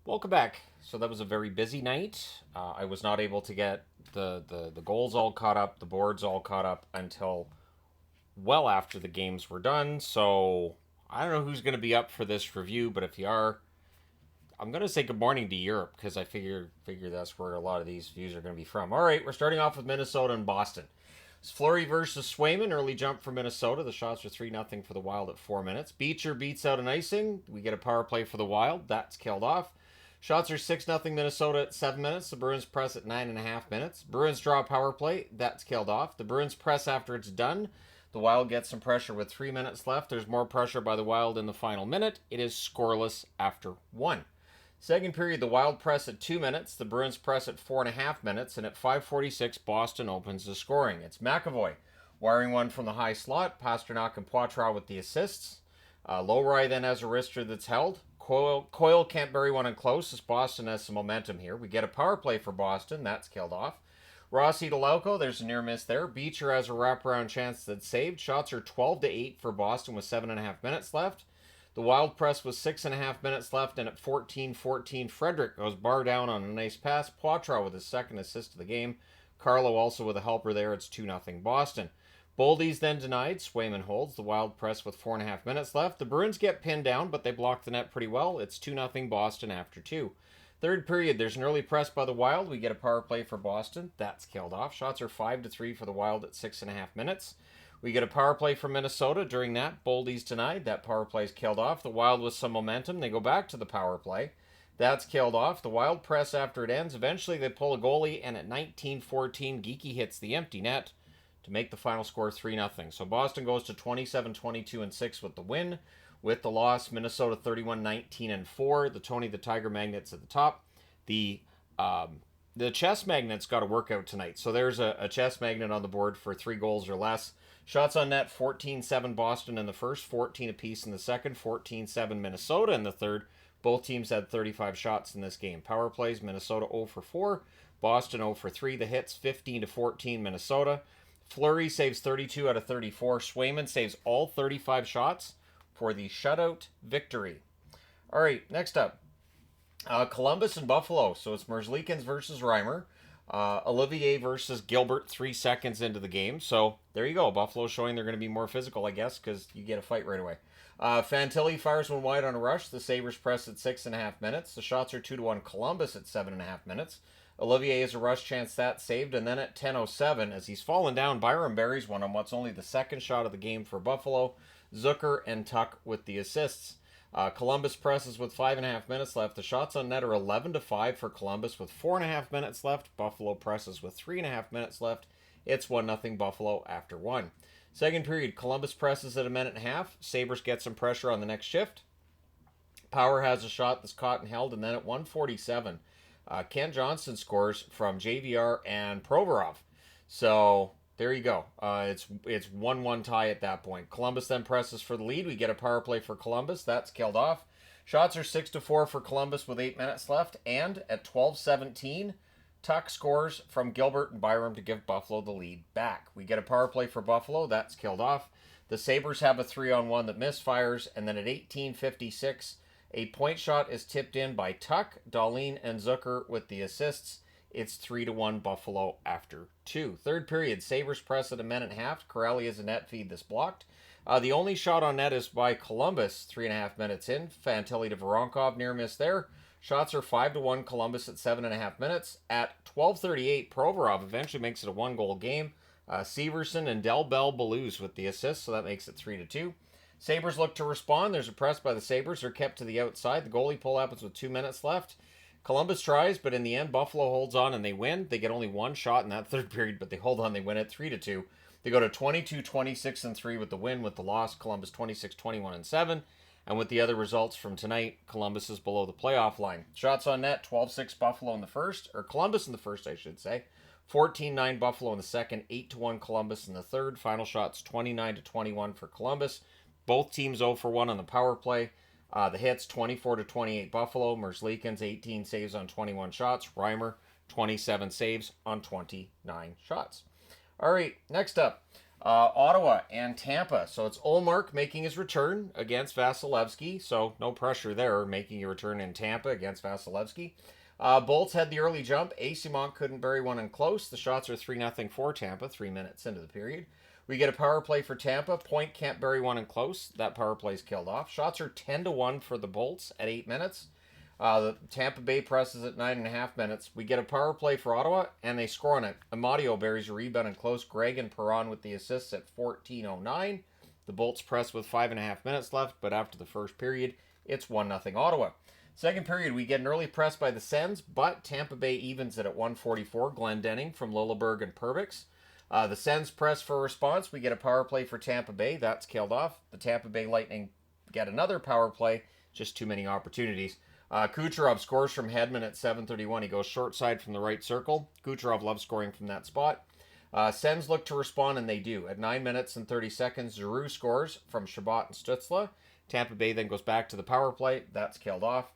Welcome back. So that was a very busy night. I was not able to get the goals all caught up, the boards all caught up until well after the games were done. So I don't know who's going to be up for this review, but if you are, I'm going to say good morning to Europe because I figure that's where a lot of these views are going to be from. All right, we're starting off with Minnesota and Boston. It's Fleury versus Swayman. Early jump for Minnesota. The shots are 3-0 for the Wild at 4 minutes. Beecher beats out an icing. We get a power play for the Wild. That's killed off. Shots are 6-0 Minnesota at 7 minutes. The Bruins press at 9.5 minutes. Bruins draw a power play. That's killed off. The Bruins press after it's done. The Wild gets some pressure with 3 minutes left. There's more pressure by the Wild in the final minute. It is scoreless after 1. Second period, the Wild press at 2 minutes. The Bruins press at 4.5 minutes. And at 5:46, Boston opens the scoring. It's McAvoy wiring one from the high slot. Pastrnak and Poitras with the assists. Lowry then has a wrister that's held. Coyle can't bury one in close as Boston has some momentum here. We get a power play for Boston. That's killed off. Rossi to Lauko. There's a near miss there. Beecher has a wraparound chance that's saved. Shots are 12-8 for Boston with 7.5 minutes left. The Wild press with 6.5 minutes left, and at 14-14, Frederick goes bar down on a nice pass. Poitras with his second assist of the game. Carlo also with a helper there. It's 2-0 Boston. Boldy's then denied. Swayman holds. The Wild press with 4.5 minutes left. The Bruins get pinned down, but they block the net pretty well. It's 2-0 Boston after 2. Third period, there's an early press by the Wild. We get a power play for Boston. That's killed off. Shots are 5-3 for the Wild at 6.5 minutes. We get a power play from Minnesota. During that, Boldy's denied. That power play is killed off. The Wild with some momentum. They go back to the power play. That's killed off. The Wild press after it ends. Eventually, they pull a goalie, and at 19-14, Geekie hits the empty net to make the final score 3-0. So Boston goes to 27-22-6 with the win. With the loss, Minnesota 31-19-4. The Tony the Tiger Magnets at the top. The chess magnets got a workout tonight. So there's a chess magnet on the board for 3 goals or less. Shots on net, 14-7 Boston in the first, 14 apiece in the second, 14-7 Minnesota in the third. Both teams had 35 shots in this game. Power plays, Minnesota 0 for 4, Boston 0 for 3. The hits, 15-14 Minnesota. Fleury saves 32 out of 34. Swayman saves all 35 shots for the shutout victory. All right, next up, Columbus and Buffalo. So it's Merzlikins versus Reimer. Olivier versus Gilbert 3 seconds into the game. So there you go. Buffalo showing they're going to be more physical, I guess, because you get a fight right away. Fantilli fires one wide on a rush. The Sabres press at 6.5 minutes. The shots are 2-1 Columbus at 7.5 minutes. Olivier has a rush chance that saved. And then at 10:07, as he's fallen down, Byram buries one on what's only the second shot of the game for Buffalo. Zucker and Tuck with the assists. Columbus presses with 5.5 minutes left. The shots on net are 11-5 for Columbus with 4.5 minutes left. Buffalo presses with 3.5 minutes left. It's 1-0 Buffalo after 1. Second period, Columbus presses at 1.5 minutes. Sabres get some pressure on the next shift. Power has a shot that's caught and held, and then at 1:47, Ken Johnson scores from JVR and Provorov. So there you go. It's 1-1 tie at that point. Columbus then presses for the lead. We get a power play for Columbus. That's killed off. Shots are 6-4 for Columbus with 8 minutes left. And at 12:17, Tuck scores from Gilbert and Byram to give Buffalo the lead back. We get a power play for Buffalo. That's killed off. The Sabres have a 3-on-1 that misfires. And then at 18:56, a point shot is tipped in by Tuck, Dahlin, and Zucker with the assists. It's 3-1 Buffalo after 2. Third period, Sabres press at 1.5 minutes. Corelli has a net feed that's blocked. The only shot on net is by Columbus 3.5 minutes in. Fantilli to Voronkov, near miss there. Shots are 5-1 Columbus at 7.5 minutes. At 12:38, Provorov eventually makes it a 1-goal game. Severson and Del Bell Belouz with the assist, so that makes it 3-2. Sabres look to respond. There's a press by the Sabres. They're kept to the outside. The goalie pull happens with 2 minutes left. Columbus tries, but in the end, Buffalo holds on and they win. They get only 1 shot in that third period, but they hold on. They win it 3-2. They go to 22-26-3 with the win. With the loss, Columbus 26-21-7. And with the other results from tonight, Columbus is below the playoff line. Shots on net, 12-6 Buffalo in the first, or Columbus in the first, I should say. 14-9 Buffalo in the second, 8-1 Columbus in the third. Final shots, 29-21 for Columbus. Both teams 0 for 1 on the power play. The hits, 24-28 Buffalo. Merzlikins, 18 saves on 21 shots. Reimer, 27 saves on 29 shots. All right, next up. Ottawa and Tampa. So it's Ullmark making his return against Vasilevsky. So no pressure there, making a return in Tampa against Vasilevsky. Bolts had the early jump. Asimont couldn't bury one in close. The shots are 3-0 for Tampa, 3 minutes into the period. We get a power play for Tampa. Point can't bury one in close. That power play is killed off. Shots are 10-1 for the Bolts at 8 minutes. The Tampa Bay presses at 9.5 minutes. We get a power play for Ottawa, and they score on it. Amadio buries a rebound in close. Gregg and Perron with the assists at 14:09. The Bolts press with 5.5 minutes left, but after the first period, it's 1-0 Ottawa. Second period, we get an early press by the Sens, but Tampa Bay evens it at 1:44. Glendening from Lilleberg and Perbix. The Sens press for a response. We get a power play for Tampa Bay. That's killed off. The Tampa Bay Lightning get another power play. Just too many opportunities. Kucherov scores from Hedman at 7:31. He goes short side from the right circle. Kucherov loves scoring from that spot. Sens look to respond, and they do. At 9 minutes and 30 seconds, Giroux scores from Chabot and Stützle. Tampa Bay then goes back to the power play. That's killed off.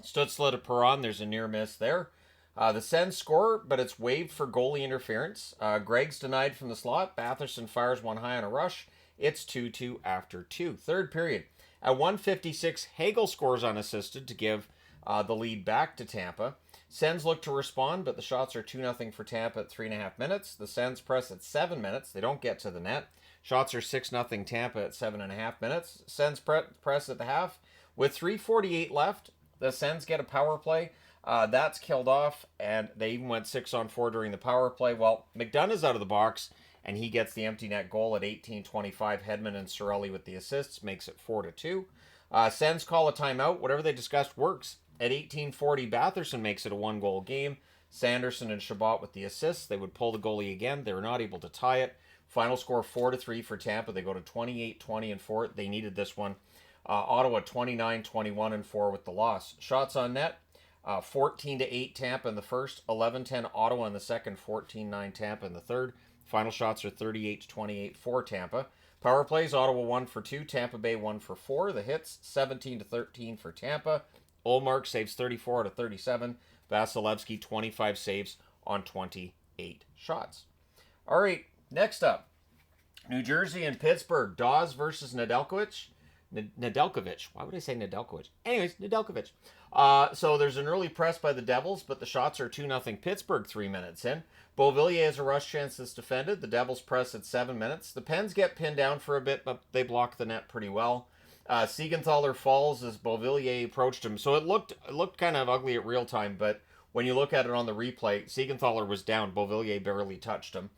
Stützle to Perron. There's a near miss there. The Sens score, but it's waived for goalie interference. Gregg's denied from the slot. Batherson fires one high on a rush. It's 2-2 after 2. Third period. At 1:56, Hagel scores unassisted to give the lead back to Tampa. Sens look to respond, but the shots are 2-0 for Tampa at 3.5 minutes. The Sens press at 7 minutes. They don't get to the net. Shots are 6-0 Tampa at 7.5 minutes. Sens press at the half. With 3:48 left, the Sens get a power play. That's killed off, and they even went 6-on-4 during the power play. Well, McDonough is out of the box, and he gets the empty net goal at 18:25. Hedman and Cirelli with the assists makes it 4-2. Sens call a timeout. Whatever they discussed works. At 18:40, Batherson makes it a 1-goal game. Sanderson and Chabot with the assists. They would pull the goalie again. They were not able to tie it. Final score 4-3 for Tampa. They go to 28-20-4. They needed this one. Ottawa 29-21-4 with the loss. Shots on net. 14-8 Tampa in the first, 11-10 Ottawa in the second, 14-9 Tampa in the third. Final shots are 38-28 for Tampa. Power plays, Ottawa 1 for 2, Tampa Bay 1 for 4. The hits, 17-13 for Tampa. Ullmark saves 34 out of 37. Vasilevsky 25 saves on 28 shots. All right, next up, New Jersey and Pittsburgh. Dawes versus Nedeljkovic. Nedeljkovic. Why would I say Nedeljkovic? Anyways, Nedeljkovic. So there's an early press by the Devils, but the shots are 2-0 Pittsburgh 3 minutes in. Beauvillier has a rush chance that's defended. The Devils press at 7 minutes. The Pens get pinned down for a bit, but they block the net pretty well. Siegenthaler falls as Beauvillier approached him. So it looked kind of ugly at real time, but when you look at it on the replay, Siegenthaler was down. Beauvillier barely touched him.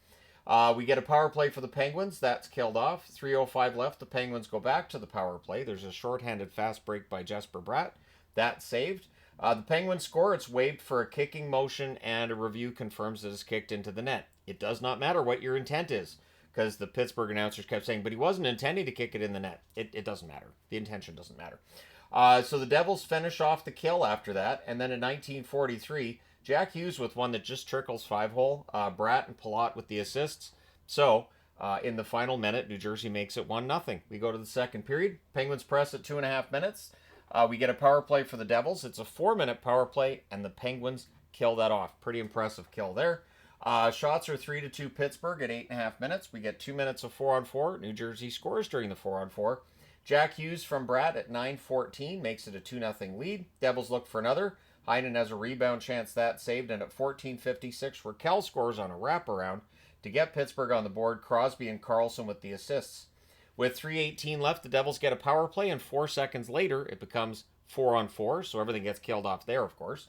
We get a power play for the Penguins. That's killed off. 3:05 left. The Penguins go back to the power play. There's a shorthanded fast break by Jesper Bratt. That's saved. The Penguins score. It's waived for a kicking motion, and a review confirms that it's kicked into the net. It does not matter what your intent is, because the Pittsburgh announcers kept saying, but he wasn't intending to kick it in the net. It doesn't matter. The intention doesn't matter. So the Devils finish off the kill after that, and then in 1943, Jack Hughes with one that just trickles 5-hole. Bratt and Palat with the assists. So, in the final minute, New Jersey makes it 1-0. We go to the second period. Penguins press at 2.5 minutes. We get a power play for the Devils. It's a 4-minute power play, and the Penguins kill that off. Pretty impressive kill there. Shots are 3-2 Pittsburgh at 8.5 minutes. We get 2 minutes of 4-on-4. New Jersey scores during the 4-on-4. Jack Hughes from Bratt at 9:14 makes it a 2-0 lead. Devils look for another. Heinen has a rebound chance, that saved, and at 14:56, Raquel scores on a wraparound to get Pittsburgh on the board. Crosby and Carlson with the assists. With 3:18 left, the Devils get a power play, and 4 seconds later, it becomes 4-on-4, so everything gets killed off there, of course.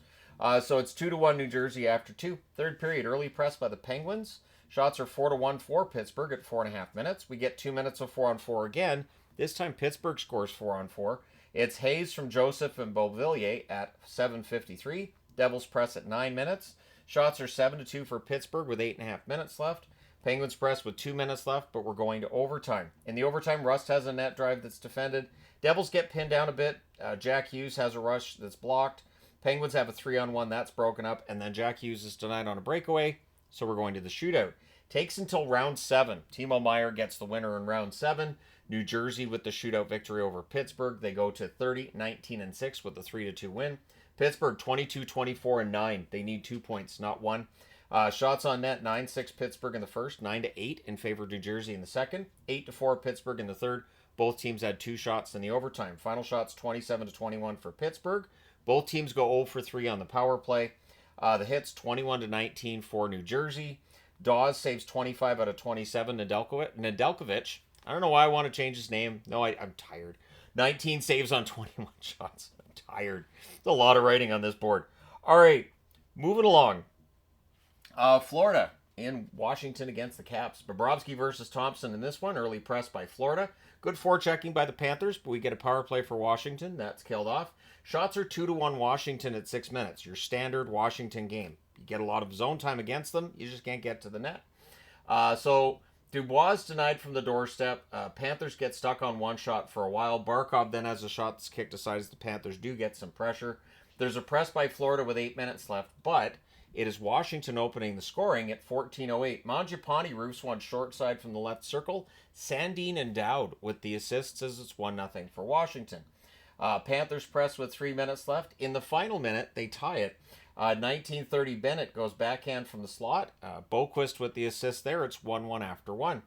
So it's 2-1 New Jersey after 2. Third period, early press by the Penguins. Shots are 4-1 for Pittsburgh at 4.5 minutes. We get 2 minutes of 4-on-4 again. This time, Pittsburgh scores 4-on-4. It's Hayes from Joseph and Beauvillier at 7:53. Devils press at 9 minutes. Shots are 7-2 for Pittsburgh with 8.5 minutes left. Penguins press with 2 minutes left, but we're going to overtime. In the overtime, Rust has a net drive that's defended. Devils get pinned down a bit. Jack Hughes has a rush that's blocked. Penguins have a 3-on-1 that's broken up, and then Jack Hughes is denied on a breakaway, so we're going to the shootout. Takes until round 7. Timo Meier gets the winner in round 7. New Jersey with the shootout victory over Pittsburgh. They go to 30-19-6 with a 3-2 win. Pittsburgh 22-24-9. They need 2 points, not 1. Shots on net, 9-6 Pittsburgh in the first, 9-8 in favor of New Jersey in the second, 8-4 Pittsburgh in the third. Both teams had 2 shots in the overtime. Final shots, 27-21 for Pittsburgh. Both teams go 0 for 3 on the power play. The hits, 21-19 for New Jersey. Dawes saves 25 out of 27. Nedeljkovic, I don't know why I want to change his name. No, I'm tired. 19 saves on 21 shots. I'm tired. There's a lot of writing on this board. All right, moving along. Florida in Washington against the Caps. Bobrovsky versus Thompson in this one. Early press by Florida. Good forechecking by the Panthers, but we get a power play for Washington. That's killed off. Shots are 2-1 Washington at 6 minutes. Your standard Washington game. You get a lot of zone time against them. You just can't get to the net. So Dubois denied from the doorstep. Panthers get stuck on one shot for a while. Barkov then has a shot that's kicked aside as the Panthers do get some pressure. There's a press by Florida with 8 minutes left, but it is Washington opening the scoring at 14:08. Mangiapane roofs one short side from the left circle. Sandin and Dowd with the assists as it's 1-0 for Washington. Panthers press with 3 minutes left. In the final minute, they tie it. 1930 Bennett goes backhand from the slot. Boquist with the assist there. It's 1-1 after 1.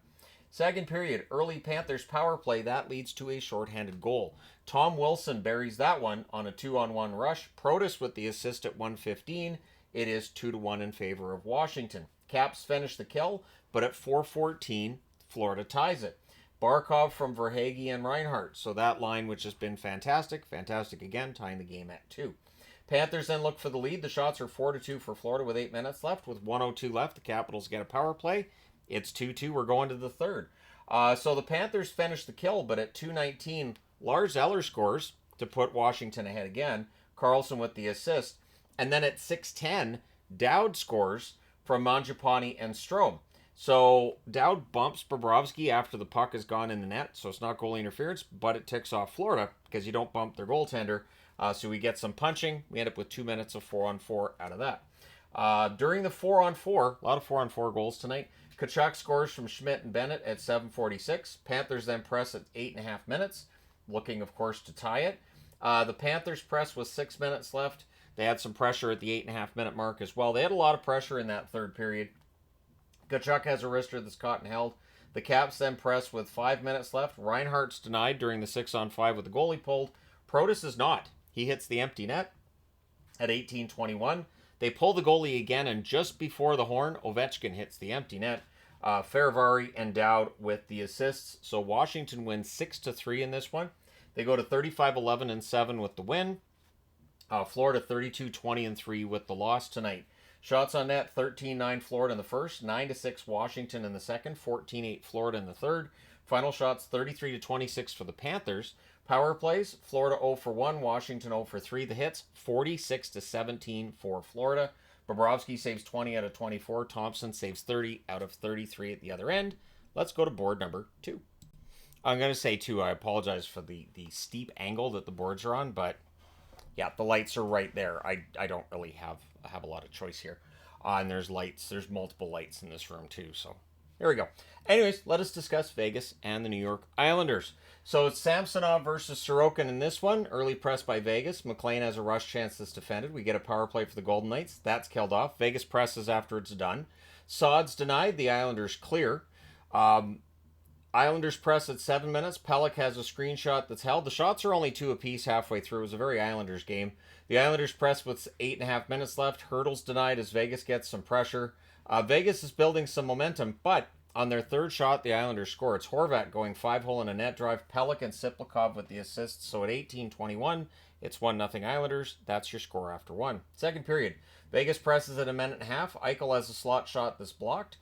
Second period, early Panthers power play. That leads to a shorthanded goal. Tom Wilson buries that one on a 2-on-1 rush. Protas with the assist at 1:15. It is 2-1 in favor of Washington. Caps finish the kill, but at 4:14, Florida ties it. Barkov from Verhaeghe and Reinhart. So that line, which has been fantastic again, tying the game at 2. Panthers then look for the lead. The shots are 4-2 for Florida with 8 minutes left. With 1:02 left, the Capitals get a power play. It's 2-2. We're going to the third. So the Panthers finish the kill, but at 2:19, Lars Eller scores to put Washington ahead again. Carlson with the assist. And then at 6:10, Dowd scores from Mangiapane and Strome. So Dowd bumps Bobrovsky after the puck has gone in the net. So it's not goalie interference, but it ticks off Florida because you don't bump their goaltender. So we get some punching. We end up with 2 minutes of 4-on-4 out of that. During the 4-on-4, a lot of 4-on-4 goals tonight, Tkachuk scores from Schmidt and Bennett at 7:46. Panthers then press at 8.5 minutes, looking, of course, to tie it. The Panthers press with 6 minutes left. They had some pressure at the 8.5 minute mark as well. They had a lot of pressure in that third period. Tkachuk has a wrister that's caught and held. The Caps then press with 5 minutes left. Reinhart's denied during the 6-on-5 with the goalie pulled. Protas is not. He hits the empty net at 18:21. They pull the goalie again, and just before the horn, Ovechkin hits the empty net. Ferravari and Dowd with the assists. So Washington wins 6-3 in this one. They go to 35-11-7 with the win. Florida 32-20-3 with the loss tonight. Shots on net, 13-9 Florida in the first, 9-6 Washington in the second, 14-8 Florida in the third. Final shots, 33-26 for the Panthers. Power plays, Florida 0 for 1, Washington 0 for 3. The hits, 46-17 for Florida. Bobrovsky saves 20 out of 24. Thompson saves 30 out of 33 at the other end. Let's go to board number 2. I'm going to say, too, I apologize for the steep angle that the boards are on, but yeah, the lights are right there. I don't really have a lot of choice here. And there's lights. There's multiple lights in this room, too, so there we go. Anyways, let us discuss Vegas and the New York Islanders. So it's Samsonov versus Sorokin in this one. Early press by Vegas. McLean has a rush chance that's defended. We get a power play for the Golden Knights. That's killed off. Vegas presses after it's done. Sod's denied. The Islanders clear. Islanders press at 7 minutes. Pelech has a screenshot that's held. The shots are only 2 apiece halfway through. It was a very Islanders game. The Islanders press with 8.5 minutes left. Hurdles denied as Vegas gets some pressure. Vegas is building some momentum, but on their third shot, the Islanders score. It's Horvat going 5-hole in a net drive. Pelech and Siplikov with the assists. So at 18:21, it's 1-0 Islanders. That's your score after 1. Second period. Vegas presses at a minute and a half. Eichel has a slot shot that's blocked.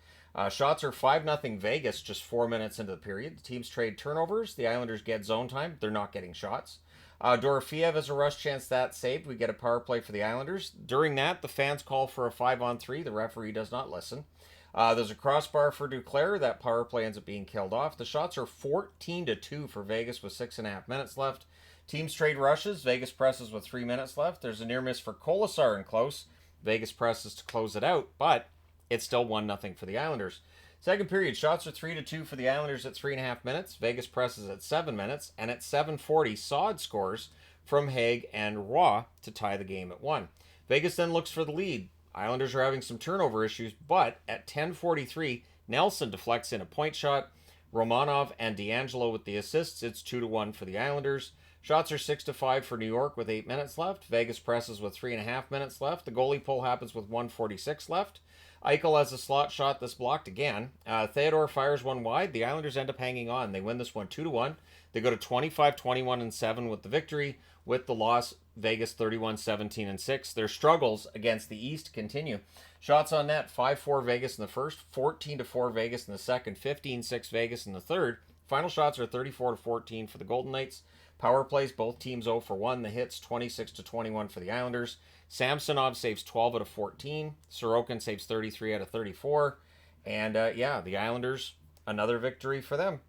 Shots are 5-0 Vegas just 4 minutes into the period. The teams trade turnovers. The Islanders get zone time. They're not getting shots. Dorofeev has a rush chance that's saved. We get a power play for the Islanders. During that, the fans call for a 5-on-3. The referee does not listen. There's a crossbar for Duclair. That power play ends up being killed off. The shots are 14-2 for Vegas with 6.5 minutes left. Teams trade rushes. Vegas presses with 3 minutes left. There's a near miss for Kolasar and close. Vegas presses to close it out, but it's still 1-0 for the Islanders. Second period, shots are 3-2 for the Islanders at 3.5 minutes. Vegas presses at 7 minutes, and at 7:40, Sod scores from Haig and Roy to tie the game at 1. Vegas then looks for the lead. Islanders are having some turnover issues, but at 10:43, Nelson deflects in a point shot. Romanov and D'Angelo with the assists. It's 2-1 for the Islanders. Shots are 6-5 for New York with 8 minutes left. Vegas presses with 3.5 minutes left. The goalie pull happens with 1:46 left. Eichel has a slot shot that's blocked again. Theodore fires one wide. The Islanders end up hanging on. They win this one 2-1. They go to 25-21-7 with the victory. With the loss, Vegas 31-17-6. Their struggles against the East continue. Shots on net, 5-4 Vegas in the first, 14-4 Vegas in the second, 15-6 Vegas in the third. Final shots are 34-14 for the Golden Knights. Power plays, both teams 0 for 1. The hits, 26-21 for the Islanders. Samsonov saves 12 out of 14. Sorokin saves 33 out of 34. And the Islanders, another victory for them.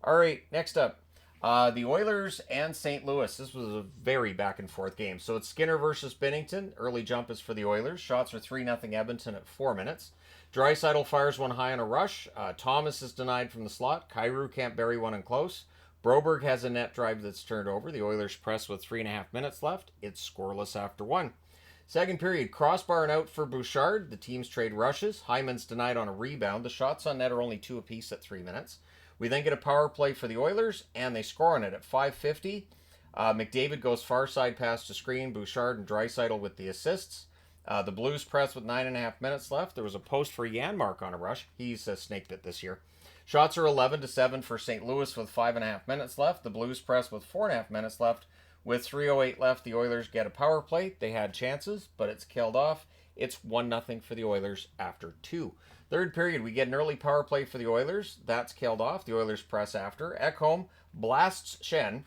All right, next up. The Oilers and St. Louis. This was a very back and forth game. So it's Skinner versus Binnington. Early jump is for the Oilers. Shots are 3-0 Edmonton at 4 minutes. Draisaitl fires one high on a rush. Thomas is denied from the slot. Kyrou can't bury one in close. Broberg has a net drive that's turned over. The Oilers press with 3.5 minutes left. It's scoreless after 1. Second period, crossbar and out for Bouchard. The teams trade rushes. Hyman's denied on a rebound. The shots on net are only 2 apiece at 3 minutes. We then get a power play for the Oilers, and they score on it at 5:50. McDavid goes far side pass to screen. Bouchard and Draisaitl with the assists. The Blues press with 9.5 minutes left. There was a post for Janmark on a rush. He's snaked it this year. Shots are 11-7 for St. Louis with 5.5 minutes left. The Blues press with 4.5 minutes left. With 3:08 left, the Oilers get a power play. They had chances, but it's killed off. It's 1-0 for the Oilers after 2. Third period, we get an early power play for the Oilers. That's killed off. The Oilers press after. Ekholm blasts Shen.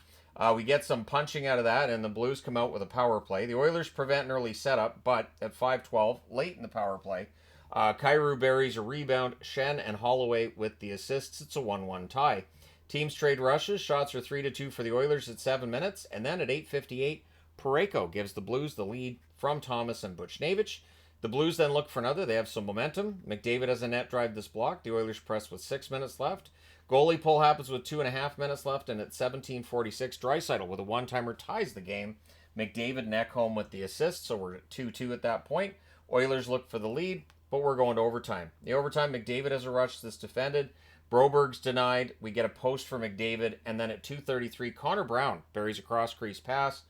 We get some punching out of that, and the Blues come out with a power play. The Oilers prevent an early setup, but at 5:12, late in the power play, Kyrou buries a rebound. Shen and Holloway with the assists. It's a 1-1 tie. Teams trade rushes. Shots are 3-2 for the Oilers at 7 minutes. And then at 8:58, Parayko gives the Blues the lead from Thomas and Buchnevich. The Blues then look for another. They have some momentum. McDavid has a net drive this block. The Oilers press with 6 minutes left. Goalie pull happens with 2.5 minutes left. And at 17:46, Draisaitl with a one-timer ties the game. McDavid and Ekholm with the assist. So we're at 2-2 at that point. Oilers look for the lead, but we're going to overtime. The overtime, McDavid has a rush that's defended. Broberg's denied. We get a post for McDavid. And then at 2:33, Connor Brown buries a cross-crease pass.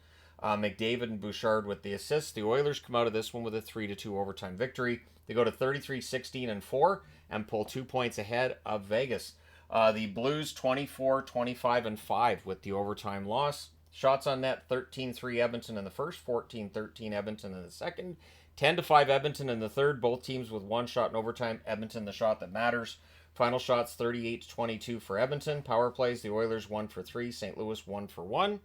McDavid and Bouchard with the assists. The Oilers come out of this one with a 3-2 overtime victory. They go to 33-16-4 and pull 2 points ahead of Vegas. The Blues 24-25-5 with the overtime loss. Shots on net 13-3 Edmonton in the first, 14-13 Edmonton in the second, 10-5 Edmonton in the third. Both teams with one shot in overtime. Edmonton the shot that matters. Final shots 38-22 for Edmonton. Power plays, the Oilers 1 for 3, St. Louis 1 for 1.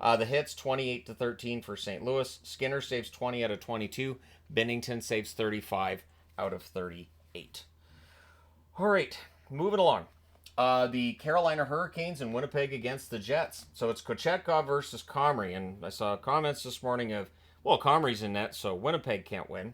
The hits 28-13 for St. Louis. Skinner saves 20 out of 22. Binnington saves 35 out of 38. All right, moving along. The Carolina Hurricanes in Winnipeg against the Jets. So it's Kochetkov versus Comrie. And I saw comments this morning of, well, Comrie's in net, so Winnipeg can't win.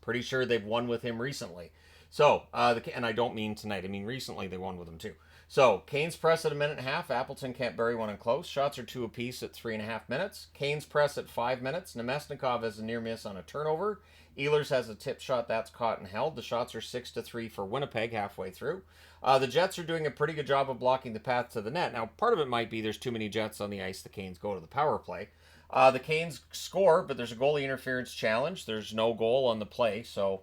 Pretty sure they've won with him recently. So, and I don't mean tonight. I mean recently they won with him too. So, Canes press at 1.5 minutes. Appleton can't bury one in close. Shots are 2 apiece at 3.5 minutes. Canes press at 5 minutes. Nemesnikov has a near miss on a turnover. Ehlers has a tip shot that's caught and held. The shots are 6-3 for Winnipeg halfway through. The Jets are doing a pretty good job of blocking the path to the net. Now, part of it might be there's too many Jets on the ice. The Canes go to the power play. The Canes score, but there's a goalie interference challenge. There's no goal on the play, so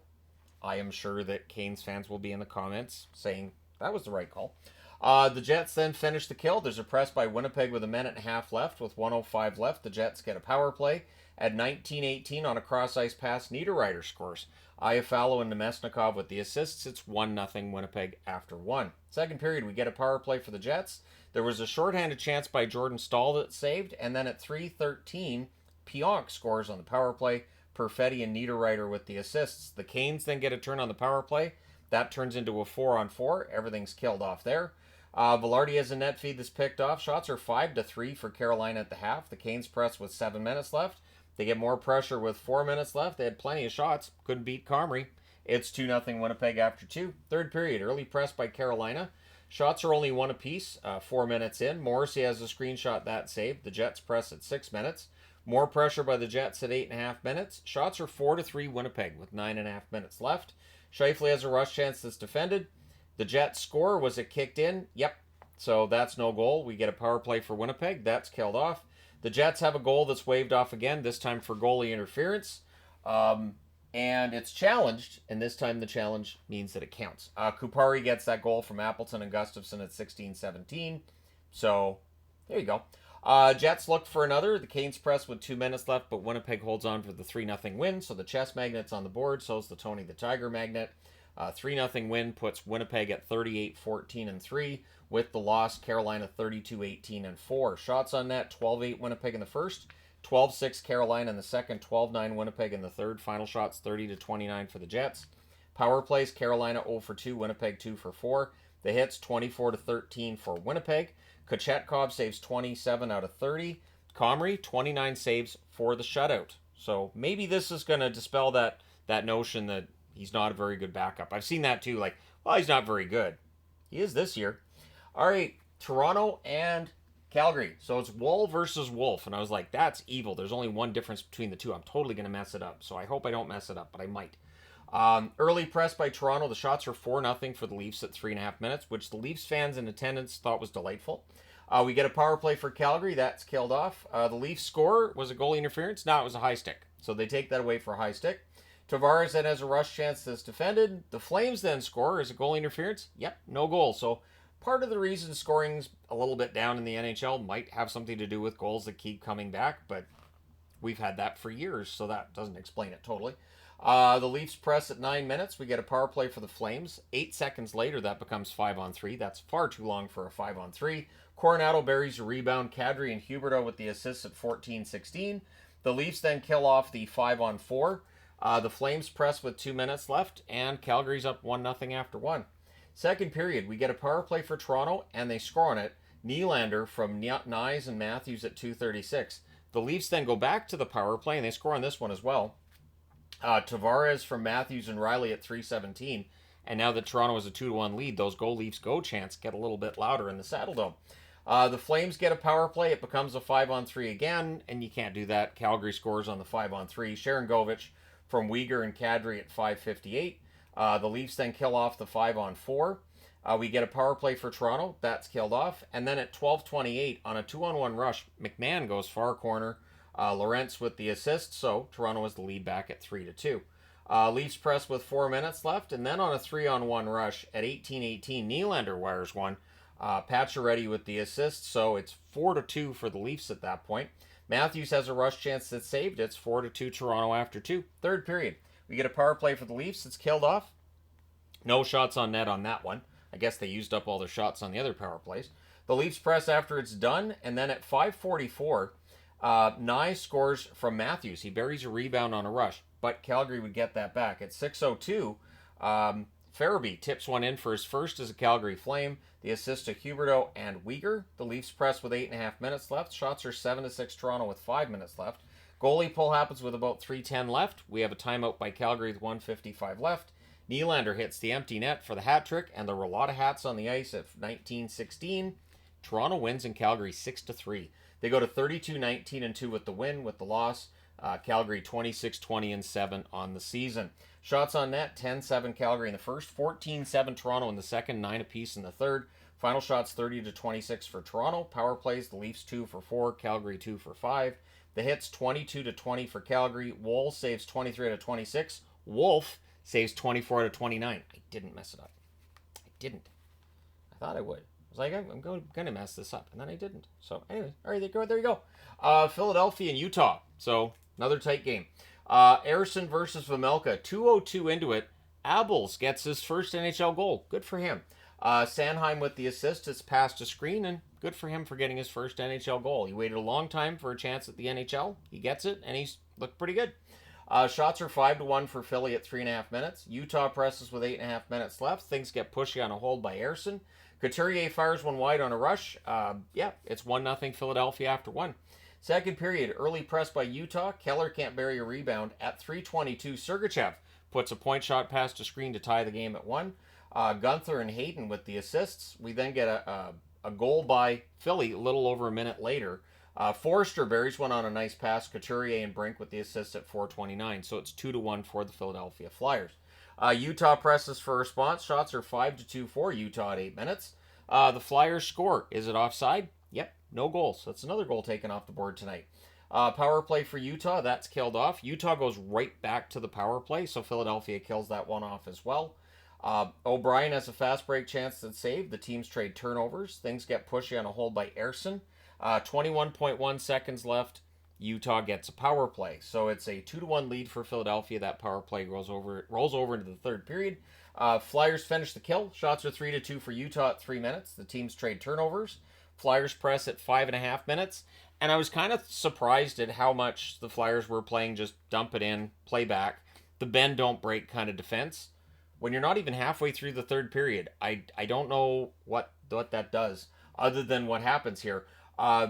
I am sure that Canes fans will be in the comments saying that was the right call. The Jets then finish the kill. There's a press by Winnipeg with 1.5 minutes left. With 1:05 left, the Jets get a power play. At 19:18 on a cross-ice pass, Niederreiter scores. Iafallo and Nemesnikov with the assists. It's 1-0 Winnipeg after 1. Second period, we get a power play for the Jets. There was a shorthanded chance by Jordan Stahl that saved, and then at 3:13, Pionk scores on the power play. Perfetti and Niederreiter with the assists. The Canes then get a turn on the power play. That turns into a 4-on-4. Everything's killed off there. Velarde has a net feed that's picked off. Shots are 5-3 for Carolina at the half. The Canes press with 7 minutes left. They get more pressure with 4 minutes left. They had plenty of shots. Couldn't beat Comrie. It's 2-0 Winnipeg after 2. Third period, early press by Carolina. Shots are only 1 apiece, 4 minutes in. Morrissey has a screenshot that saved. The Jets press at 6 minutes. More pressure by the Jets at 8.5 minutes. Shots are 4-3 Winnipeg with 9.5 minutes left. Scheifele has a rush chance that's defended. The Jets score. Was it kicked in? Yep. So that's no goal. We get a power play for Winnipeg. That's killed off. The Jets have a goal that's waved off again, this time for goalie interference. And it's challenged, and this time the challenge means that it counts. Kupari gets that goal from Appleton and Gustafson at 16-17. So there you go. Jets look for another. The Canes press with 2 minutes left, but Winnipeg holds on for the 3-0 win. So the chess magnet's on the board. So is the Tony the Tiger magnet. 3-0 win puts Winnipeg at 38-14-3. With the loss, Carolina 32-18-4. Shots on net, 12-8 Winnipeg in the first. 12-6 Carolina in the second, 12-9 Winnipeg in the third. Final shots 30-29 for the Jets. Power plays, Carolina 0-2, Winnipeg 2-4. The hits 24-13 for Winnipeg. Kochetkov saves 27 out of 30. Comrie 29 saves for the shutout. So maybe this is going to dispel that notion that he's not a very good backup. I've seen that too, like, well, he's not very good. He is this year. All right, Toronto and Calgary. So it's Wool versus Wolf. And I was like, that's evil. There's only one difference between the two. I'm totally going to mess it up. So I hope I don't mess it up, but I might. Early press by Toronto. The shots are 4-0 for the Leafs at 3.5 minutes, which the Leafs fans in attendance thought was delightful. We get a power play for Calgary. That's killed off. The Leafs score. Was a goalie interference? No, it was a high stick. So they take that away for a high stick. Tavares then has a rush chance that's defended. The Flames then score. Is a goal interference? Yep, no goal. So part of the reason scoring's a little bit down in the NHL might have something to do with goals that keep coming back, but we've had that for years, so that doesn't explain it totally. The Leafs press at 9 minutes. We get a power play for the Flames. 8 seconds later, that becomes 5-on-3. That's far too long for a 5-on-3. Coronado buries a rebound. Kadri and Huberdeau with the assist at 14-16. The Leafs then kill off the 5-on-4. The Flames press with 2 minutes left, and Calgary's up 1-0 after 1. Second period, we get a power play for Toronto, and they score on it. Nylander from Nyes and Matthews at 2:36. The Leafs then go back to the power play, and they score on this one as well. Tavares from Matthews and Riley at 3:17. And now that Toronto has a 2-1 lead, those Go Leafs Go chants get a little bit louder in the Saddle Dome. The Flames get a power play. It becomes a 5-on-3 again, and you can't do that. Calgary scores on the 5-on-3. Sharon Govich from Uyghur and Kadri at 5:58. The Leafs then kill off the 5-on-4. We get a power play for Toronto. That's killed off. And then at 12:28, on a 2-on-1 rush, McMahon goes far corner. Lorentz with the assist, so Toronto has the lead back at 3-2. Leafs press with 4 minutes left, and then on a 3-on-1 rush at 18:18, Nylander wires one. Pacioretty with the assist, so it's 4-2 for the Leafs at that point. Matthews has a rush chance that's saved. It's 4-2 Toronto after 2. Third period. We get a power play for the Leafs. It's killed off. No shots on net on that one. I guess they used up all their shots on the other power plays. The Leafs press after it's done, and then at 5:44, Nye scores from Matthews. He buries a rebound on a rush, but Calgary would get that back. At 6:02, Farabee tips one in for his first as a Calgary Flame. The assist to Huberdeau and Uyghur. The Leafs press with 8.5 minutes left. Shots are 7-6 Toronto with 5 minutes left. Goalie pull happens with about 3:10 left. We have a timeout by Calgary with 1:55 left. Nylander hits the empty net for the hat trick, and there were a lot of hats on the ice at 19:16. Toronto wins in Calgary 6-3. They go to 32-19-2 with the win. With the loss, Calgary 26-20-7 on the season. Shots on net, 10-7 Calgary in the first, 14-7 Toronto in the second, 9 apiece in the third. Final shots 30-26 for Toronto. Power plays, the Leafs 2-4, Calgary 2-5. The hits 22-20 for Calgary. Wool saves 23-26. Wolf saves 24-29. I didn't mess it up. I didn't. I thought I would. I was like, I'm going to mess this up, and then I didn't. So anyway, all right, there you go. Philadelphia and Utah. So another tight game. Ersson versus Vejmelka. 2:02 into it. Abels gets his first NHL goal. Good for him. Sanheim with the assist. It's past a screen, and good for him for getting his first NHL goal. He waited a long time for a chance at the NHL. He gets it, and he's looked pretty good. Shots are 5-1 for Philly at 3.5 minutes. Utah presses with 8.5 minutes left. Things get pushy on a hold by Ersson. Couturier fires one wide on a rush. It's 1-0 Philadelphia after 1. Second period, early press by Utah. Keller can't bury a rebound. At 3:22, Sergachev puts a point shot past a screen to tie the game at 1. Gunther and Hayden with the assists. We then get a goal by Philly a little over a minute later. Forrester buries one on a nice pass. Couturier and Brink with the assist at 4:29. So it's 2-1 for the Philadelphia Flyers. Utah presses for a response. Shots are 5-2 for Utah at 8 minutes. The Flyers score. Is it offside? Yep, no goals. That's another goal taken off the board tonight. Power play for Utah. That's killed off. Utah goes right back to the power play, so Philadelphia kills that one off as well. O'Brien has a fast break chance that's saved. The teams trade turnovers. Things get pushy on a hold by Ersson. 21.1 seconds left. Utah gets a power play. So it's a 2-1 lead for Philadelphia. That power play rolls over into the third period. Flyers finish the kill. Shots are 3-2 for Utah at 3 minutes. The teams trade turnovers. Flyers press at 5.5 minutes. And I was kind of surprised at how much the Flyers were playing just dump it in, play back. The bend don't break kind of defense. When you're not even halfway through the third period, I don't know what that does other than what happens here.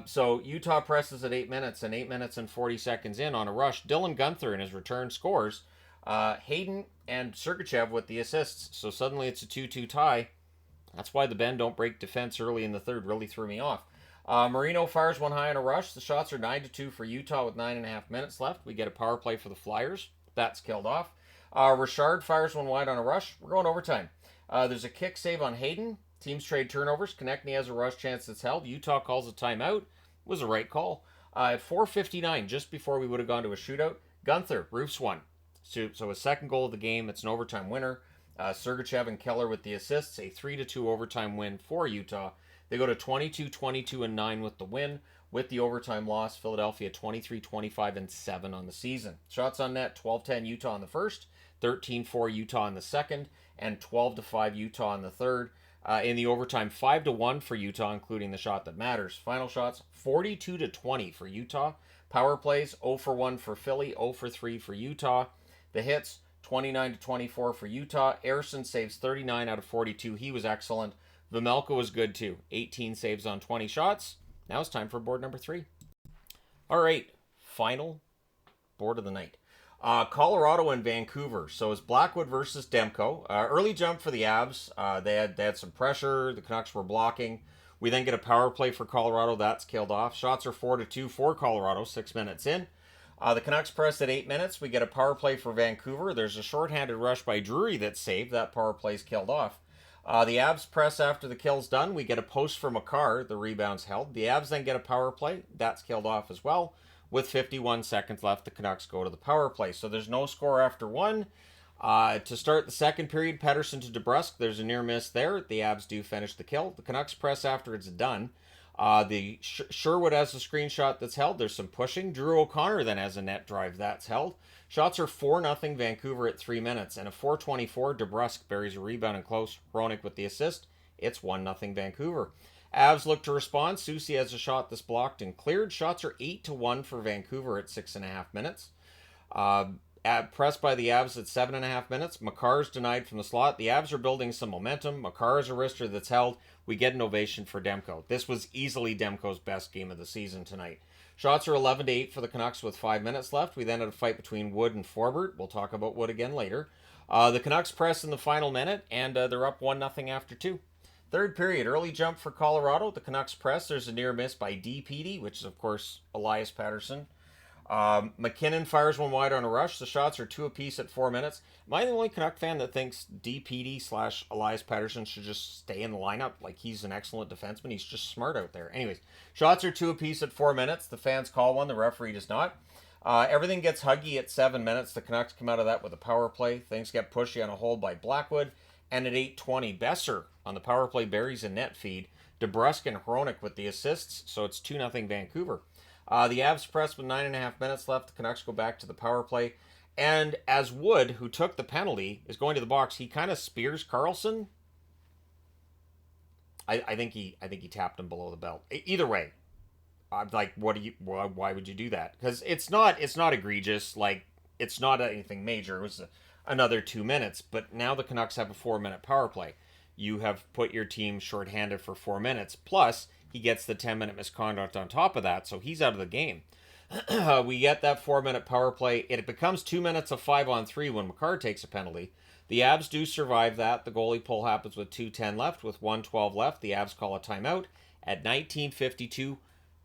So Utah presses at 8 minutes, and 8 minutes and 40 seconds in on a rush. Dylan Guenther in his return scores. Hayden and Sergachev with the assists. So suddenly it's a 2-2 tie. That's why the bend don't break defense early in the third really threw me off. Marino fires one high on a rush. The shots are 9-2 for Utah with 9.5 minutes left. We get a power play for the Flyers. That's killed off. Richard fires one wide on a rush. We're going overtime. There's a kick save on Hayden. Teams trade turnovers. Konechny has a rush chance that's held. Utah calls a timeout. It was a right call. At 4:59, just before we would have gone to a shootout, Guenther roofs one. So his second goal of the game. It's an overtime winner. Sergachev and Keller with the assists. A 3-2 overtime win for Utah. They go to 22, 22, and 9 with the win. With the overtime loss, Philadelphia 23, 25, and 7 on the season. Shots on net, 12-10 Utah in the first, 13-4 Utah in the second, and 12-5 Utah in the third. In the overtime, 5-1 for Utah, including the shot that matters. Final shots, 42-20 for Utah. Power plays, 0-1 for Philly, 0-3 for Utah. The hits, 29-24 for Utah. Ersson saves 39 out of 42. He was excellent. Vejmelka was good too. 18 saves on 20 shots. Now it's time for board number 3. All right, final board of the night. Colorado and Vancouver. So it's Blackwood versus Demko. Early jump for the Avs. They had some pressure. The Canucks were blocking. We then get a power play for Colorado. That's killed off. Shots are 4-2 for Colorado, 6 minutes in. The Canucks press at 8 minutes. We get a power play for Vancouver. There's a shorthanded rush by Drury that's saved. That power play's killed off. The Avs press after the kill's done. We get a post from Makar. The rebound's held. The Avs then get a power play. That's killed off as well. With 51 seconds left, the Canucks go to the power play. So there's no score after one. To start the second period, Pettersson to DeBrusk. There's a near miss there. The Avs do finish the kill. The Canucks press after it's done. The Sherwood has a screenshot that's held. There's some pushing. Drew O'Connor then has a net drive that's held. Shots are 4-0 Vancouver at 3 minutes. And a 4:24, DeBrusk buries a rebound and close. Hronik with the assist. It's 1-0 Vancouver. Avs look to respond. Soucy has a shot that's blocked and cleared. Shots are 8-1 for Vancouver at 6.5 minutes. Pressed by the Avs at 7.5 minutes. Makar's denied from the slot. The Avs are building some momentum. Makar is a wrister that's held. We get an ovation for Demko. This was easily Demko's best game of the season tonight. Shots are 11-8 for the Canucks with 5 minutes left. We then had a fight between Wood and Forbert. We'll talk about Wood again later. The Canucks press in the final minute, and they're up 1-0 after 2. Third period, early jump for Colorado. The Canucks press. There's a near miss by DPD, which is, of course, Elias Pettersson. McKinnon fires one wide on a rush. The shots are 2 apiece at 4 minutes. Am I the only Canuck fan that thinks DPD/Elias Pettersson should just stay in the lineup? Like, he's an excellent defenseman. He's just smart out there. Anyways, shots are 2 apiece at 4 minutes. The fans call one. The referee does not. Everything gets huggy at 7 minutes. The Canucks come out of that with a power play. Things get pushy on a hold by Blackwood. And at 8:20, Besser on the power play buries a net feed. DeBrusk and Hronik with the assists, so it's 2-0 Vancouver. The Avs press with 9.5 minutes left. The Canucks go back to the power play. And as Wood, who took the penalty, is going to the box, he kind of spears Carlson. I think he tapped him below the belt. Either way, I'm like, why would you do that? Because it's not egregious. Like, it's not anything major. It was another 2 minutes. But now the Canucks have a 4-minute power play. You have put your team shorthanded for 4 minutes. Plus, he gets the 10-minute misconduct on top of that, so he's out of the game. We get that 4-minute power play. It becomes 2 minutes of 5-on-3 when Makar takes a penalty. The Avs do survive that. The goalie pull happens with 2:10 left. With 1:12 left, the Avs call a timeout. At 19:52,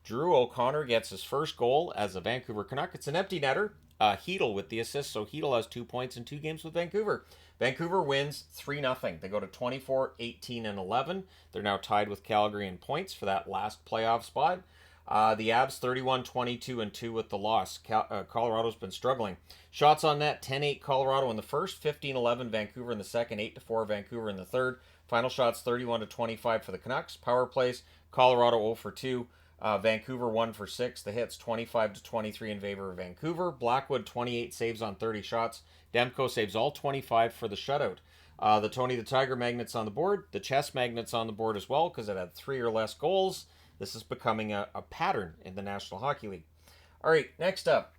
Drew O'Connor gets his first goal as a Vancouver Canuck. It's an empty netter. Hedl with the assist, so Hedl has 2 points in 2 games with Vancouver. Vancouver wins 3-0. They go to 24, 18, and 11. They're now tied with Calgary in points for that last playoff spot. The Avs 31, 22, and 2 with the loss. Colorado's been struggling. Shots on net, 10-8 Colorado in the first, 15-11 Vancouver in the second, 8-4 Vancouver in the third. Final shots 31-25 for the Canucks. Power plays, Colorado 0 for 2. Vancouver 1 for 6. The hits 25-23 in favor of Vancouver. Blackwood 28 saves on 30 shots. Demko saves all 25 for the shutout. The Tony the Tiger magnets on the board. The chess magnets on the board as well because it had 3 or less goals. This is becoming a pattern in the National Hockey League. All right, next up,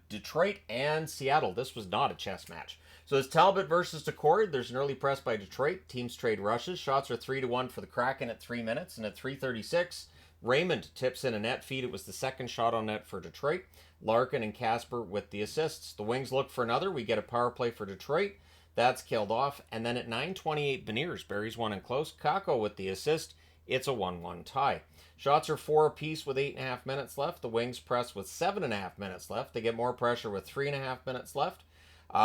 Detroit and Seattle. This was not a chess match. So it's Talbot versus Decord. There's an early press by Detroit. Teams trade rushes. Shots are 3-1 for the Kraken at 3 minutes. And at 3:36, Raymond tips in a net feed. It was the second shot on net for Detroit. Larkin and Casper with the assists. The Wings look for another. We get a power play for Detroit. That's killed off. And then at 9:28, Beniers buries one in close. Kako with the assist. It's a 1-1 tie. Shots are 4 apiece with 8.5 minutes left. The Wings press with 7.5 minutes left. They get more pressure with 3.5 minutes left.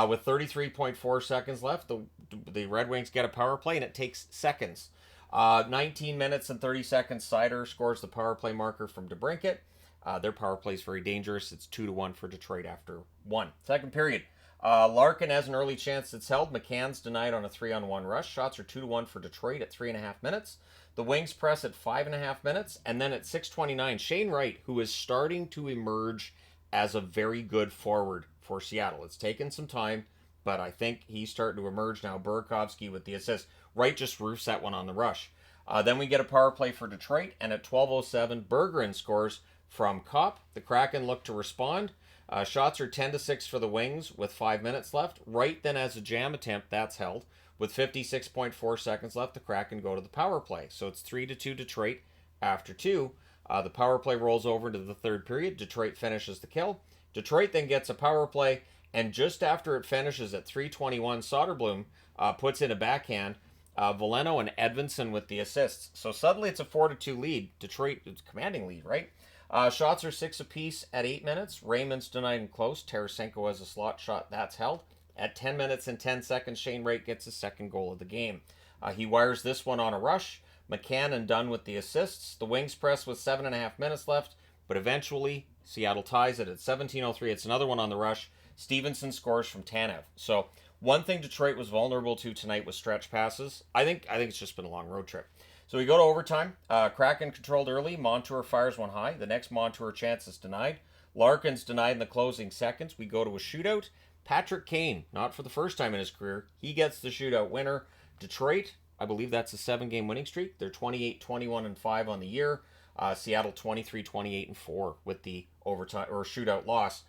With 33.4 seconds left, the Red Wings get a power play, and it takes seconds. 19 minutes and 30 seconds, Sider scores the power play marker from DeBrincat. Their power play is very dangerous. It's 2-1 for Detroit after 1. Second period. Larkin has an early chance that's held. McCann's denied on a 3-on-1 rush. Shots are 2-1 for Detroit at 3.5 minutes. The Wings press at 5.5 minutes. And then at 6:29, Shane Wright, who is starting to emerge as a very good forward for Seattle. It's taken some time, but I think he's starting to emerge now. Burakovsky with the assist. Wright just roofs that one on the rush. Then we get a power play for Detroit, and at 12:07, Bergeron scores from Kopp. The Kraken look to respond. Shots are 10-6 for the Wings with 5 minutes left. Wright then has a jam attempt. That's held. With 56.4 seconds left, the Kraken go to the power play. So it's 3-2 Detroit after 2. The power play rolls over into the third period. Detroit finishes the kill. Detroit then gets a power play, and just after it finishes at 3:21, Soderblom puts in a backhand. Veleno and Edvinsson with the assists. So suddenly it's a 4-2 lead. Detroit, it's a commanding lead, right? Shots are 6 apiece at 8 minutes. Raymond's denied and close. Tarasenko has a slot shot. That's held. At 10 minutes and 10 seconds, Shane Wright gets his second goal of the game. He wires this one on a rush. McCann and Dunn with the assists. The Wings press with 7.5 minutes left, but eventually Seattle ties it at 17:03. It's another one on the rush. Stevenson scores from Tanev. So one thing Detroit was vulnerable to tonight was stretch passes. I think it's just been a long road trip. So we go to overtime. Kraken controlled early. Montour fires one high. The next Montour chance is denied. Larkin's denied in the closing seconds. We go to a shootout. Patrick Kane, not for the first time in his career, he gets the shootout winner. Detroit, I believe that's a 7-game winning streak. They're 28-21-5 on the year. Seattle 23-28-4 with the overtime or shootout loss.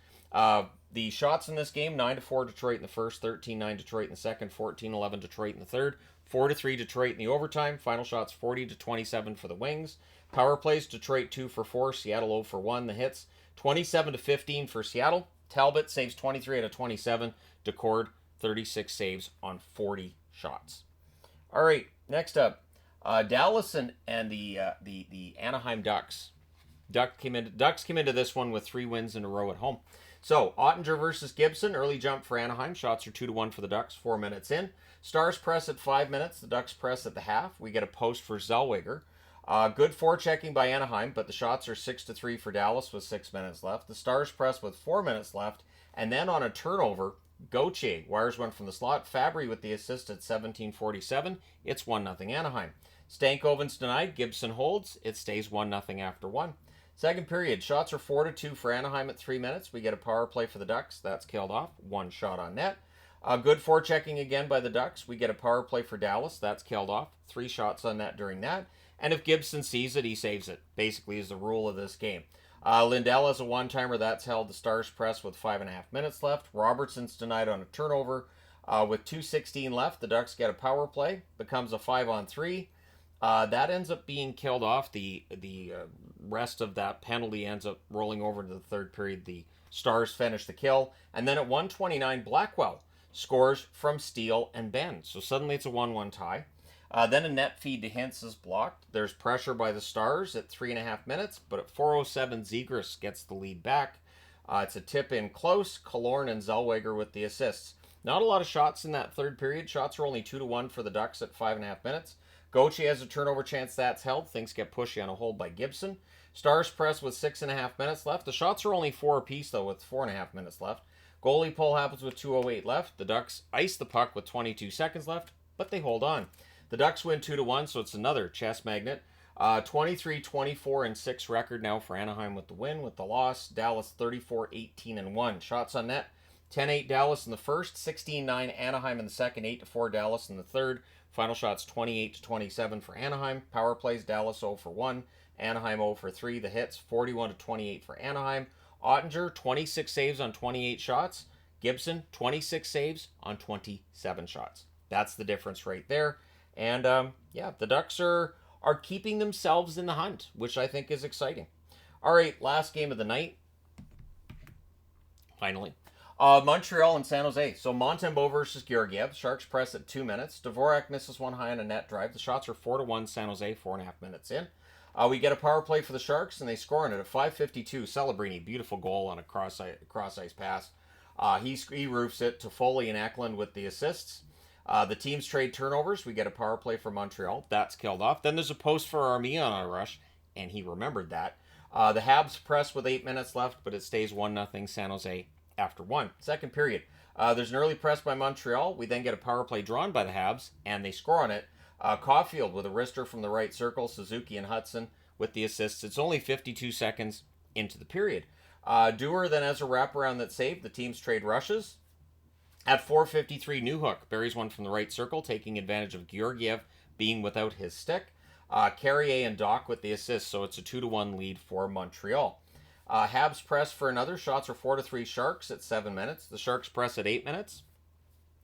The shots in this game, 9-4 Detroit in the first, 13-9 Detroit in the second, 14-11 Detroit in the third, 4-3 Detroit in the overtime. Final shots 40-27 for the Wings. Power plays, Detroit 2 for 4, Seattle 0 for 1. The hits 27-15 for Seattle. Talbot saves 23 out of 27. Decord 36 saves on 40 shots. All right, next up, Dallas and the Anaheim Ducks. Ducks came into this one with 3 wins in a row at home. So Ottinger versus Gibson, early jump for Anaheim. Shots are 2-1 for the Ducks. 4 minutes in. Stars press at 5 minutes. The Ducks press at the half. We get a post for Zellweger. Good forechecking by Anaheim, but the shots are 6-3 for Dallas with 6 minutes left. The Stars press with 4 minutes left, and then on a turnover, Gauthier wires one from the slot. Fabry with the assist at 17:47. It's 1-0 Anaheim. Stankoven's denied. Gibson holds. It stays 1-0 after 1. Second period, shots are 4-2 for Anaheim at 3 minutes. We get a power play for the Ducks. That's killed off. 1 shot on net. Good forechecking again by the Ducks. We get a power play for Dallas. That's killed off. 3 shots on net during that. And if Gibson sees it, he saves it. Basically is the rule of this game. Lindell has a one-timer. That's held. The Stars press with 5.5 minutes left. Robertson's denied on a turnover. With 2:16 left, the Ducks get a power play. Becomes a 5-on-3. That ends up being killed off. The rest of that penalty ends up rolling over into the third period. The Stars finish the kill. And then at 1:29, Blackwell scores from Steele and Benn. So suddenly it's a 1-1 tie. Then a net feed to Hintz is blocked. There's pressure by the Stars at 3.5 minutes, but at 4:07, Zegras gets the lead back. It's a tip in close. Killorn and Zellweger with the assists. Not a lot of shots in that third period. Shots are only 2-1 for the Ducks at 5.5 minutes. Gauthier has a turnover chance that's held. Things get pushy on a hold by Gibson. Stars press with 6.5 minutes left. The shots are only 4 apiece, though, with 4.5 minutes left. Goalie pull happens with 2:08 left. The Ducks ice the puck with 22 seconds left, but they hold on. The Ducks win 2-1, so it's another chess magnet. 23-24-6 record now for Anaheim with the win. With the loss, Dallas 34-18-1. Shots on net, 10-8 Dallas in the first, 16-9 Anaheim in the second, 8-4 Dallas in the third. Final shots 28-27 for Anaheim. Power plays, Dallas 0 for 1, Anaheim 0 for 3. The hits 41-28 for Anaheim. Ottinger 26 saves on 28 shots. Gibson 26 saves on 27 shots. That's the difference right there. And the Ducks are keeping themselves in the hunt, which I think is exciting. All right, last game of the night. Finally. Montreal and San Jose. So Montembeault versus Georgiev. Sharks press at 2 minutes. Dvorak misses one high on a net drive. The shots are 4-1 San Jose, 4.5 minutes in. We get a power play for the Sharks, and they score on it at 5:52. Celebrini, beautiful goal on a cross-ice pass. He roofs it to Foley and Eklund with the assists. The teams trade turnovers. We get a power play for Montreal. That's killed off. Then there's a post for Armia on a rush, and he remembered that. The Habs press with 8 minutes left, but it stays 1-0 San Jose after 1. Second period. There's an early press by Montreal. We then get a power play drawn by the Habs, and they score on it. Caulfield with a wrister from the right circle. Suzuki and Hudson with the assists. It's only 52 seconds into the period. Dewar then has a wraparound that saved. The teams trade rushes. At 4:53, Newhook buries one from the right circle, taking advantage of Georgiev being without his stick. Carrier and Doc with the assist, so it's a 2-1 lead for Montreal. Habs press for another. Shots are 4-3 Sharks at 7 minutes. The Sharks press at 8 minutes.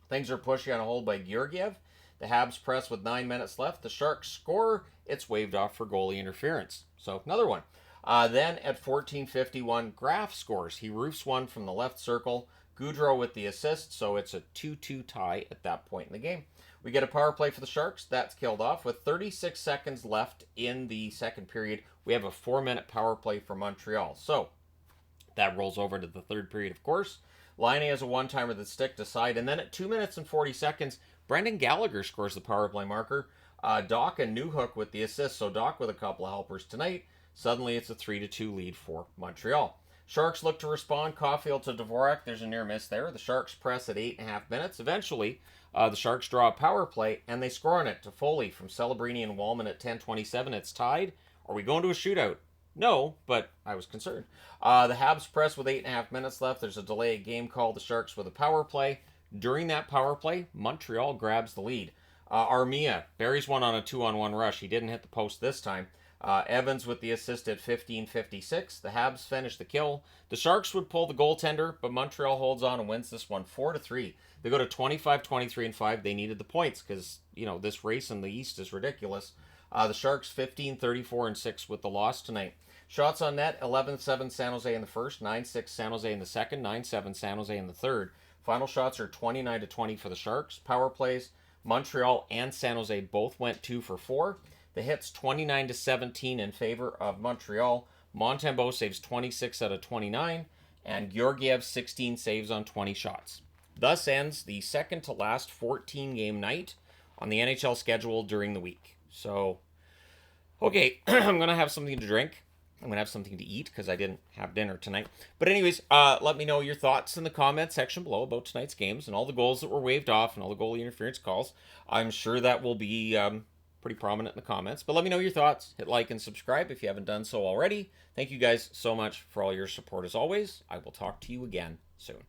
Things are pushy on a hold by Georgiev. The Habs press with 9 minutes left. The Sharks score. It's waved off for goalie interference. So another one. Then at 14:51, Graf scores. He roofs one from the left circle. Goudreau with the assist, so it's a 2-2 tie at that point in the game. We get a power play for the Sharks. That's killed off. With 36 seconds left in the second period, we have a 4-minute power play for Montreal. So that rolls over to the third period, of course. Laine has a one-timer that stick to side. And then at 2 minutes and 40 seconds, Brendan Gallagher scores the power play marker. Doc and Newhook with the assist. So Doc with a couple of helpers tonight. Suddenly it's a 3-2 lead for Montreal. Sharks look to respond. Caulfield to Dvorak. There's a near miss there. The Sharks press at 8.5 minutes. Eventually, the Sharks draw a power play, and they score on it to Foley from Celebrini and Wallman at 10:27. It's tied. Are we going to a shootout? No, but I was concerned. The Habs press with 8.5 minutes left. There's a delay game call. The Sharks with a power play. During that power play, Montreal grabs the lead. Armia buries one on a 2-on-1 rush. He didn't hit the post this time. Evans with the assist at 15:56. The Habs finish the kill. The Sharks would pull the goaltender, but Montreal holds on and wins this one 4-3. They go to 25-23-5. They needed the points because, this race in the East is ridiculous. The Sharks 15-34-6 with the loss tonight. Shots on net, 11-7 San Jose in the first, 9-6 San Jose in the second, 9-7 San Jose in the third. Final shots are 29-20 for the Sharks. Power plays, Montreal and San Jose both went 2 for 4. The hits 29-17 in favor of Montreal. Montembeault saves 26 out of 29, and Georgiev 16 saves on 20 shots. Thus ends the second to last 14-game night on the NHL schedule during the week. So, okay, I'm going to have something to drink. I'm going to have something to eat because I didn't have dinner tonight. But anyways, let me know your thoughts in the comment section below about tonight's games and all the goals that were waved off and all the goalie interference calls. I'm sure that will be pretty prominent in the comments. But let me know your thoughts. Hit like and subscribe if you haven't done so already. Thank you guys so much for all your support as always. I will talk to you again soon.